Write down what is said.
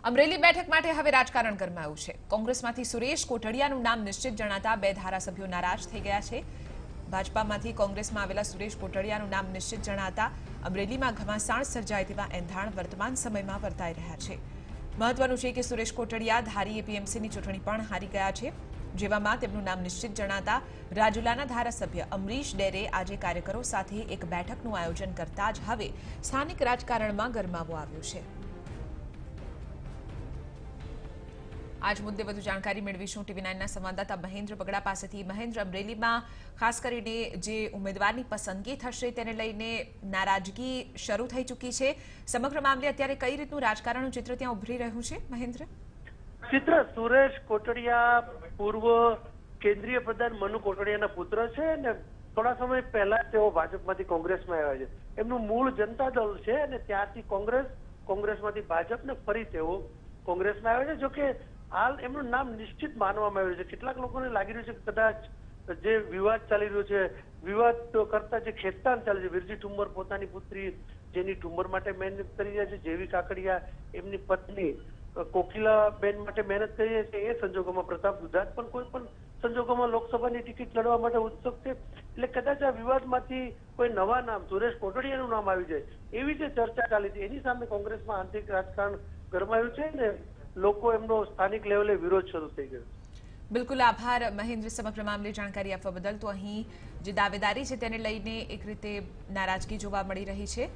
અમરેલી બેઠક માટે હવે રાજકારણ ગરમાયું છે। કોંગ્રેસમાંથી સુરેશ કોટડિયાનું નામ નિશ્ચિત જણાતા બે ધારાસભ્યો નારાજ થઈ ગયા છે। ભાજપામાંથી કોંગ્રેસમાં આવેલા સુરેશ કોટડિયાનું નામ નિશ્ચિત જણાતા અમરેલીમાં ઘમાસાણ સર્જાય તેવા એંધાણ વર્તમાન સમયમાં વર્તાઈ રહ્યા છે। મહત્વનું છે કે સુરેશ કોટડિયા ધારી એપીએમસીની ચૂંટણી પણ હારી ગયા છે, જેવામાં તેમનું નામ નિશ્ચિત જણાતા રાજુલાના ધારાસભ્ય અમરીશ ડેરે આજે કાર્યકરો સાથે એક બેઠકનું આયોજન કરતા જ હવે સ્થાનિક રાજકારણમાં ગરમાવો આવ્યો છે। आज मुद्दे વધુ જાણકારી મેળવીશું ટીવી 9ના સંવાદદાતા મહેન્દ્ર બગડા પાસેથી। મહેન્દ્ર, અમરેલીમાં ખાસ કરીને જે ઉમેદવારની પસંદગી થશે તેને લઈને નારાજગી શરૂ થઈ ચૂકી છે। સમગ્ર મામલે અત્યારે કઈ રીતનું રાજકારણનું ચિત્ર ત્યાં ઉભરી રહ્યું છે મહેન્દ્ર? ચિત્ર સુરેશ કોટડિયા પૂર્વ કેન્દ્રીય પ્રધાન મનુ કોટડિયાના પુત્ર છે અને થોડા સમય પહેલા તેઓ ભાજપમાંથી કોંગ્રેસમાં આવ્યા છે। એમનું મૂળ જનતા દળ છે અને ત્યાંથી કોંગ્રેસમાંથી ભાજપ ને ફરી તેઓ કોંગ્રેસમાં આવ્યા છે। જોકે હાલ એમનું નામ નિશ્ચિત માનવામાં આવ્યું છે। કેટલાક લોકોને લાગી રહ્યું છે કે કદાચ જે વિવાદ ચાલી રહ્યો છે, વિવાદ કરતા જે ખેંચતાણ ચાલે છે, વિરજી ઠુમ્મર પોતાની પુત્રી જેની ઠુમ્મર માટે મહેનત કરી રહ્યા છે, જેવી કાકડિયા એમની પત્ની કોકિલાબેન માટે મહેનત કરી રહ્યા છે, એ સંજોગોમાં પ્રતાપ દુધાત પણ કોઈ પણ સંજોગોમાં લોકસભાની ટિકિટ લડવા માટે ઉત્સુક છે। એટલે કદાચ આ વિવાદમાંથી કોઈ નવા નામ સુરેશ કોટડિયાનું નામ આવી જાય એવી જે ચર્ચા ચાલી હતી, એની સામે કોંગ્રેસમાં આંતરિક રાજકારણ ગરમાયું છે ને લોકો એમનો સ્થાનિક લેવલે વિરોધ શરૂ થઈ ગયો। બિલકુલ, આભાર મહેન્દ્ર સમગ્ર મામલે જાણકારી આપવા બદલ। તો અહીં જે દાવેદારી છે તેને લઈને એક રીતે નારાજગી જોવા મળી રહી છે।